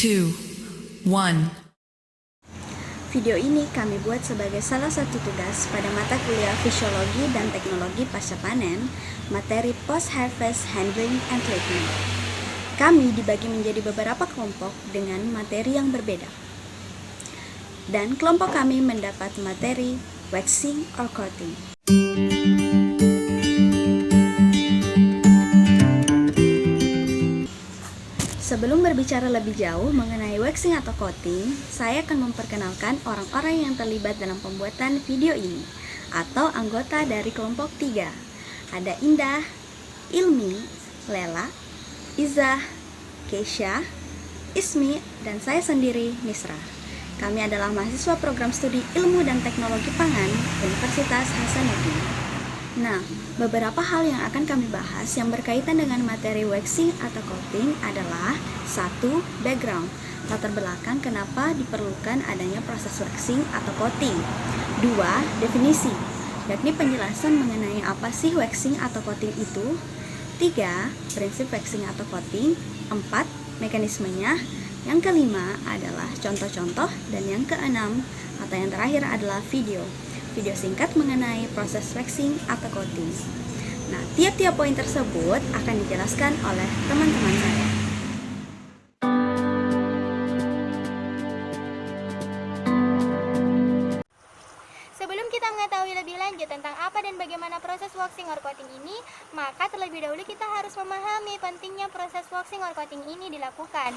2, 1. Video ini kami buat sebagai salah satu tugas pada mata kuliah Fisiologi dan Teknologi Pasca Panen, materi Post-Harvest Handling and Treatment. Kami dibagi menjadi beberapa kelompok dengan materi yang berbeda. Dan kelompok kami mendapat materi waxing or coating. Sebelum berbicara lebih jauh mengenai waxing atau coating, saya akan memperkenalkan orang-orang yang terlibat dalam pembuatan video ini, atau anggota dari kelompok 3. Ada Indah, Ilmi, Lela, Izzah, Keisha, Ismi, dan saya sendiri, Misra. Kami adalah mahasiswa program studi Ilmu dan Teknologi Pangan Universitas Hasanuddin. Nah, beberapa hal yang akan kami bahas yang berkaitan dengan materi waxing atau coating adalah 1. Background, latar belakang kenapa diperlukan adanya proses waxing atau coating. 2. Definisi, yakni penjelasan mengenai apa sih waxing atau coating itu. 3. Prinsip waxing atau coating. 4. Mekanismenya. Yang kelima adalah contoh-contoh, dan yang keenam atau yang terakhir adalah video singkat mengenai proses waxing atau coating. Nah, tiap-tiap poin tersebut akan dijelaskan oleh teman-teman saya. Sebelum kita mengetahui lebih lanjut tentang apa dan bagaimana proses waxing or coating ini, maka terlebih dahulu kita harus memahami pentingnya proses waxing or coating ini dilakukan.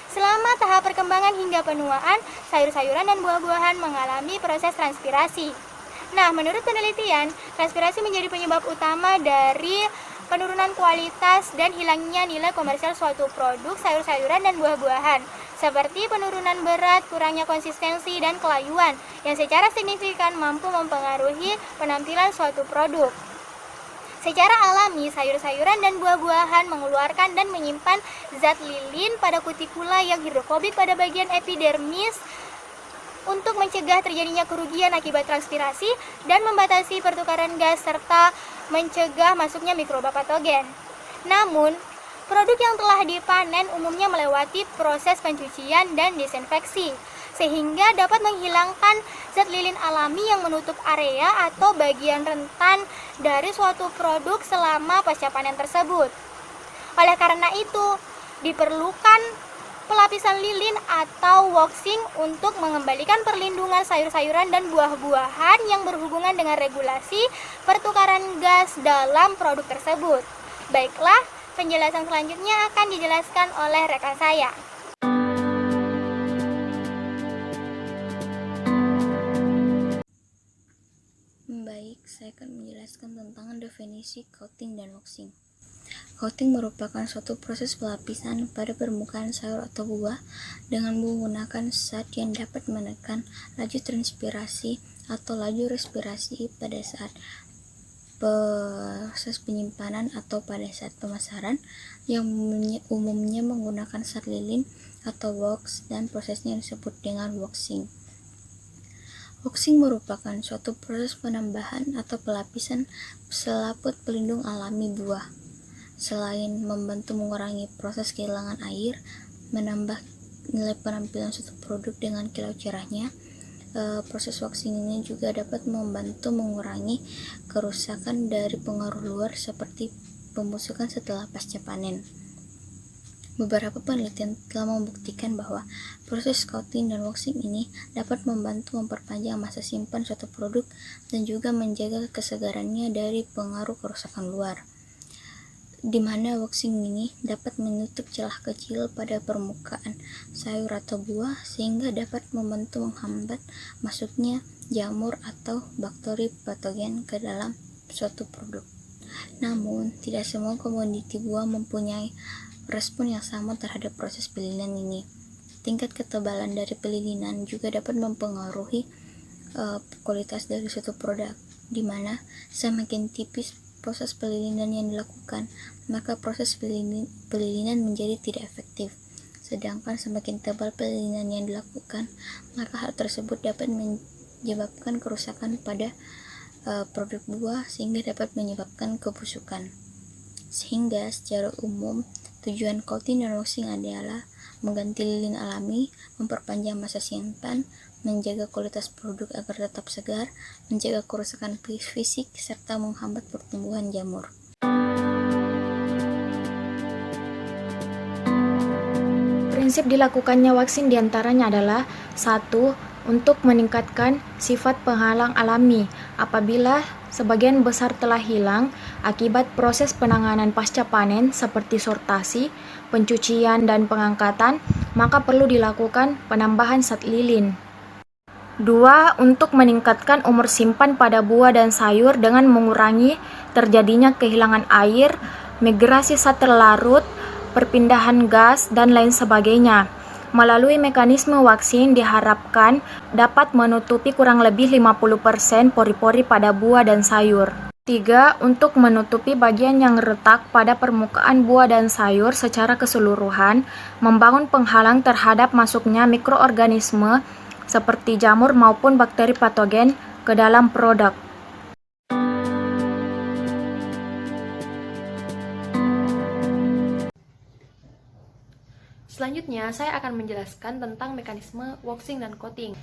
Selama tahap perkembangan hingga penuaan, sayur-sayuran dan buah-buahan mengalami proses transpirasi. Nah, menurut penelitian, transpirasi menjadi penyebab utama dari penurunan kualitas dan hilangnya nilai komersial suatu produk sayur-sayuran dan buah-buahan, seperti penurunan berat, kurangnya konsistensi, dan kelayuan, yang secara signifikan mampu mempengaruhi penampilan suatu produk. Secara alami, sayur-sayuran dan buah-buahan mengeluarkan dan menyimpan zat lilin pada kutikula yang hidrofobik pada bagian epidermis untuk mencegah terjadinya kerugian akibat transpirasi dan membatasi pertukaran gas serta mencegah masuknya mikroba patogen. Namun, produk yang telah dipanen umumnya melewati proses pencucian dan desinfeksi, sehingga dapat menghilangkan zat lilin alami yang menutup area atau bagian rentan dari suatu produk selama pasca panen tersebut. Oleh karena itu, diperlukan pelapisan lilin atau waxing untuk mengembalikan perlindungan sayur-sayuran dan buah-buahan yang berhubungan dengan regulasi pertukaran gas dalam produk tersebut. Baiklah, penjelasan selanjutnya akan dijelaskan oleh rekan saya. Baik, saya akan menjelaskan tentang definisi coating dan waxing. Coating merupakan suatu proses pelapisan pada permukaan sayur atau buah dengan menggunakan zat yang dapat menekan laju transpirasi atau laju respirasi pada saat proses penyimpanan atau pada saat pemasaran, yang umumnya menggunakan zat lilin atau wax, dan prosesnya disebut dengan waxing. Waxing merupakan suatu proses penambahan atau pelapisan selaput pelindung alami buah. Selain membantu mengurangi proses kehilangan air, menambah nilai penampilan suatu produk dengan kilau cerahnya, proses waxing ini juga dapat membantu mengurangi kerusakan dari pengaruh luar seperti pembusukan setelah pasca panen. Beberapa penelitian telah membuktikan bahwa proses coating dan waxing ini dapat membantu memperpanjang masa simpan suatu produk dan juga menjaga kesegarannya dari pengaruh kerusakan luar, di mana waxing ini dapat menutup celah kecil pada permukaan sayur atau buah sehingga dapat membantu menghambat masuknya jamur atau bakteri patogen ke dalam suatu produk. Namun, tidak semua komoditi buah mempunyai respon yang sama terhadap proses pelilinan ini. Tingkat ketebalan dari pelilinan juga dapat mempengaruhi kualitas dari suatu produk, di mana semakin tipis proses pelilinan yang dilakukan, maka proses pelilinan menjadi tidak efektif. Sedangkan semakin tebal pelilinan yang dilakukan, maka hal tersebut dapat menyebabkan kerusakan pada produk buah sehingga dapat menyebabkan kebusukan. Sehingga secara umum tujuan coating dan waxing adalah mengganti lilin alami, memperpanjang masa simpan, menjaga kualitas produk agar tetap segar, menjaga kerusakan fisik, serta menghambat pertumbuhan jamur. Prinsip dilakukannya waxing diantaranya adalah 1. Untuk meningkatkan sifat penghalang alami apabila sebagian besar telah hilang akibat proses penanganan pasca panen seperti sortasi, pencucian, dan pengangkatan, maka perlu dilakukan penambahan zat lilin. 2. Untuk meningkatkan umur simpan pada buah dan sayur dengan mengurangi terjadinya kehilangan air, migrasi zat terlarut, perpindahan gas, dan lain sebagainya. Melalui mekanisme waxing diharapkan dapat menutupi kurang lebih 50% pori-pori pada buah dan sayur. 3. Untuk menutupi bagian yang retak pada permukaan buah dan sayur secara keseluruhan, membangun penghalang terhadap masuknya mikroorganisme seperti jamur maupun bakteri patogen ke dalam produk. Selanjutnya, saya akan menjelaskan tentang mekanisme waxing dan coating.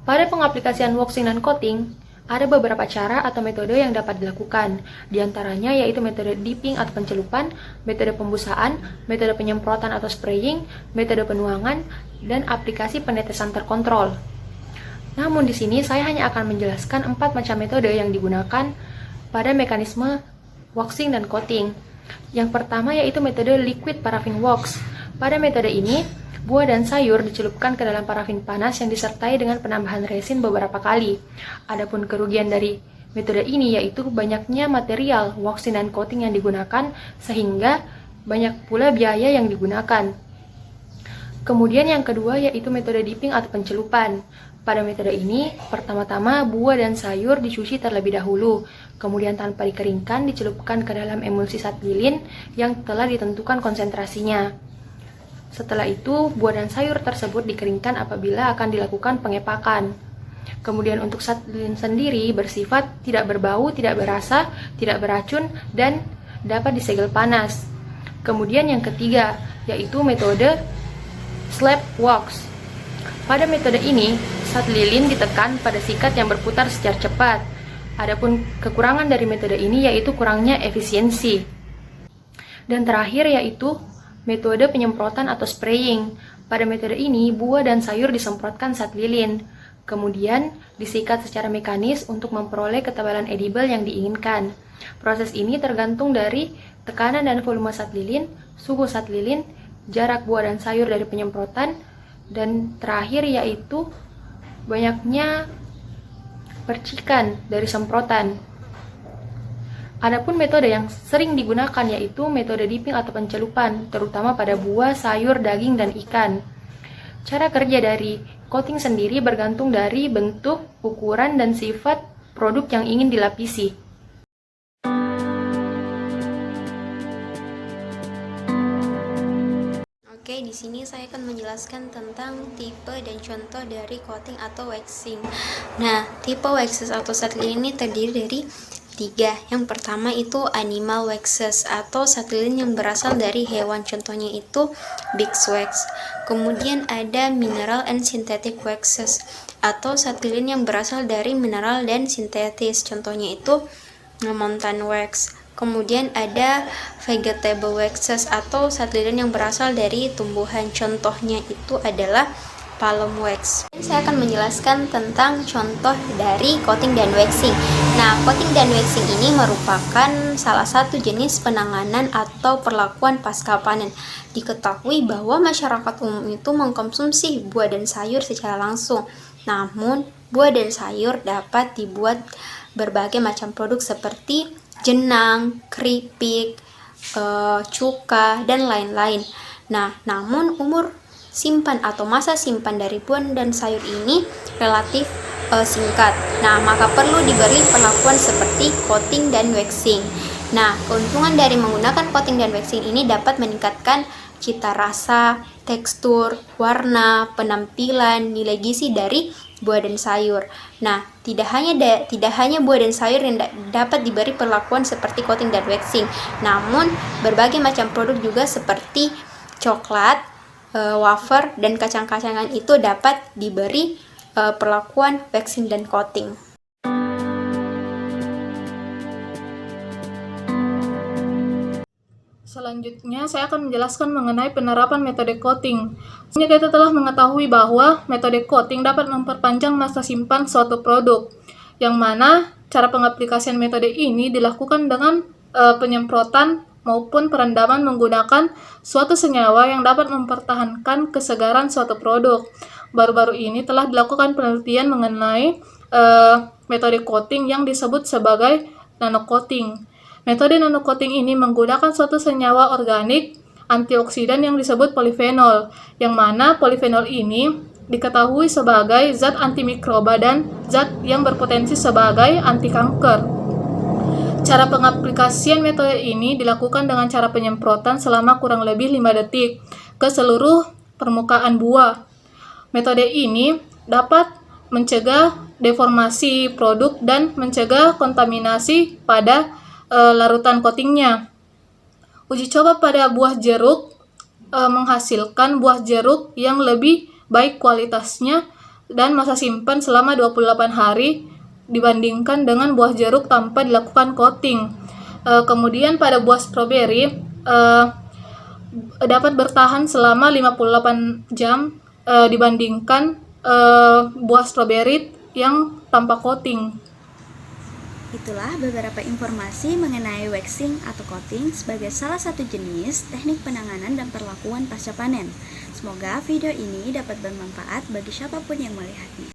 Pada pengaplikasian waxing dan coating, ada beberapa cara atau metode yang dapat dilakukan. Di antaranya yaitu metode dipping atau pencelupan, metode pembusaan, metode penyemprotan atau spraying, metode penuangan, dan aplikasi penetesan terkontrol. Namun di sini saya hanya akan menjelaskan 4 macam metode yang digunakan pada mekanisme waxing dan coating. Yang pertama yaitu metode liquid paraffin wax. Pada metode ini, buah dan sayur dicelupkan ke dalam parafin panas yang disertai dengan penambahan resin beberapa kali. Adapun kerugian dari metode ini yaitu banyaknya material waxing dan coating yang digunakan sehingga banyak pula biaya yang digunakan. Kemudian yang kedua yaitu metode dipping atau pencelupan. Pada metode ini, pertama-tama buah dan sayur dicuci terlebih dahulu, kemudian tanpa dikeringkan dicelupkan ke dalam emulsi zat lilin yang telah ditentukan konsentrasinya. Setelah itu, buah dan sayur tersebut dikeringkan apabila akan dilakukan pengepakan. Kemudian untuk zat lilin sendiri bersifat tidak berbau, tidak berasa, tidak beracun, dan dapat disegel panas. Kemudian yang ketiga, yaitu metode slap wax. Pada metode ini, zat lilin ditekan pada sikat yang berputar secara cepat. Adapun kekurangan dari metode ini yaitu kurangnya efisiensi. Dan terakhir yaitu metode penyemprotan atau spraying. Pada metode ini, buah dan sayur disemprotkan zat lilin, kemudian disikat secara mekanis untuk memperoleh ketebalan edible yang diinginkan. Proses ini tergantung dari tekanan dan volume zat lilin, suhu zat lilin, jarak buah dan sayur dari penyemprotan, dan terakhir yaitu banyaknya percikan dari semprotan. Adapun metode yang sering digunakan yaitu metode dipping atau pencelupan, terutama pada buah, sayur, daging, dan ikan. Cara kerja dari coating sendiri bergantung dari bentuk, ukuran, dan sifat produk yang ingin dilapisi. Oke, di sini saya akan menjelaskan tentang tipe dan contoh dari coating atau waxing. Nah, tipe waxes atau zat lilin ini terdiri dari 3. Yang pertama itu animal waxes atau zat lilin yang berasal dari hewan, contohnya itu beeswax. Kemudian ada mineral and synthetic waxes atau zat lilin yang berasal dari mineral dan sintetis, contohnya itu mountain wax. Kemudian ada vegetable waxes atau zat lilin yang berasal dari tumbuhan, contohnya itu adalah palm wax. Saya akan menjelaskan tentang contoh dari coating dan waxing. Nah, coating dan waxing ini merupakan salah satu jenis penanganan atau perlakuan pasca panen. Diketahui bahwa masyarakat umum itu mengkonsumsi buah dan sayur secara langsung. Namun, buah dan sayur dapat dibuat berbagai macam produk seperti jenang, keripik, cuka, dan lain-lain. Nah, namun umur simpan atau masa simpan dari buah dan sayur ini relatif singkat. Nah, maka perlu diberi perlakuan seperti coating dan waxing. Nah, keuntungan dari menggunakan coating dan waxing ini dapat meningkatkan cita rasa, tekstur, warna, penampilan, nilai gizi dari buah dan sayur. Nah, tidak hanya buah dan sayur yang dapat diberi perlakuan seperti coating dan waxing, namun berbagai macam produk juga seperti coklat, wafer dan kacang-kacangan itu dapat diberi perlakuan waxing dan coating. Selanjutnya, saya akan menjelaskan mengenai penerapan metode coating. Sebenarnya kita telah mengetahui bahwa metode coating dapat memperpanjang masa simpan suatu produk, yang mana cara pengaplikasian metode ini dilakukan dengan penyemprotan maupun perendaman menggunakan suatu senyawa yang dapat mempertahankan kesegaran suatu produk. Baru-baru ini telah dilakukan penelitian mengenai metode coating yang disebut sebagai nanocoating. Metode nanocoating ini menggunakan suatu senyawa organik antioksidan yang disebut polifenol, yang mana polifenol ini diketahui sebagai zat antimikroba dan zat yang berpotensi sebagai anti kanker. Cara pengaplikasian metode ini dilakukan dengan cara penyemprotan selama kurang lebih 5 detik ke seluruh permukaan buah. Metode ini dapat mencegah deformasi produk dan mencegah kontaminasi pada larutan coatingnya. Uji coba pada buah jeruk menghasilkan buah jeruk yang lebih baik kualitasnya dan masa simpan selama 28 hari dibandingkan dengan buah jeruk tanpa dilakukan coating. Kemudian pada buah stroberi dapat bertahan selama 58 jam dibandingkan buah stroberi yang tanpa coating. Itulah beberapa informasi mengenai waxing atau coating sebagai salah satu jenis teknik penanganan dan perlakuan pasca panen. Semoga video ini dapat bermanfaat bagi siapapun yang melihatnya.